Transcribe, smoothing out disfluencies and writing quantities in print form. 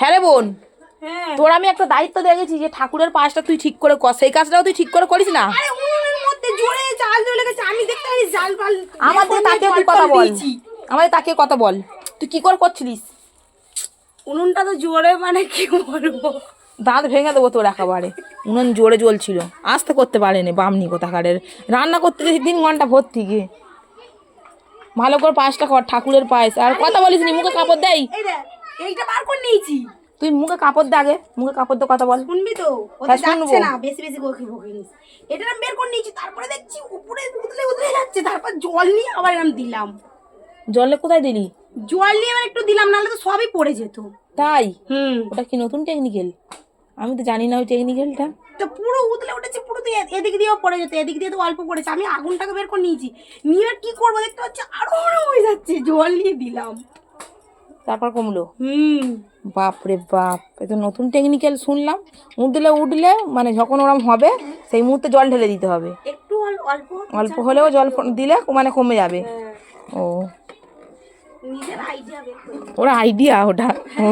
হ্যাঁ রে বোন, হ্যাঁ তোর আমি একটা দায়িত্ব দেখেছি যে ঠাকুরের পাশটা তুই ঠিক করে কর, সেই কাজটাও তুই ঠিক করে করিস না। আরে উনুনের মধ্যে জোরে জাল জ্বলে গেছে, আমি দেখতে পারি জাল ফাল আমাদের তাকিয়ে তুই কথা বল, আমাদের তাকিয়ে কথা বল, তুই কি করে করছিলিস? উনুনটা তো জোরে, মানে কি বলবো, দাঁত ভেঙে দেবো তোর একেবারে। উনুন জোরে জ্বলছিল, আসতে করতে পারেনি বামনি কোথাকারের। রান্না করতে গেছি 3 ঘন্টা ভর্তি গিয়ে। ভালো করে পায়েসটা কর, ঠাকুরের পায়েস। আর কথা বলিস নি, মুখে কাপড় দেয়। এই দেখ এইটা বার করে নিয়েছি। তুই মুখে কাপড় দে আগে, মুখে কাপড় দিয়ে কথা বল। শুনবি তো, ওটা হ্যাঁ, যাচ্ছে শুনবো। না, বেশি বেশি বকে বকিস। এটা আমি বের করে নিয়েছি, তারপরে দেখছি উপরে উতলে উতলে যাচ্ছে, তারপর জল নিয়ে আবার এরকম দিলাম। জলে কোথায় দিলি? জল নিয়ে আবার একটু দিলাম, নাহলে তো সবই পড়ে যেত। তাই? হুম, ওটা কি নতুন টেকনিক্যাল? আমি তো জানি না ওই টেকনিক্যালটা। তো পুরো উতলে উঠেছে, পুরো তো এদিক দিয়েও পড়ে যেত, এদিক দিয়ে তো অল্প পড়েছে। আমি আগুনটাকে বের করে নিয়েছি, নিয়ে আর কি করবো দেখতে পাচ্ছি আরো আরো হয়ে যাচ্ছে, জল নিয়ে দিলাম। তারপর কমলো? হুম, বাপ রে বাপ, এ তো নতুন টেকনিক্যাল শুনলাম। উঠলে মানে যখন ওরম হবে সেই মুহূর্তে জল ঢেলে দিতে হবে। একটু অল্প অল্প হলেও জল দিলে মানে কমে যাবে। হ্যাঁ, ও, নিজের আইডিয়া বের করে। ওরা আইডিয়া ওটা। ও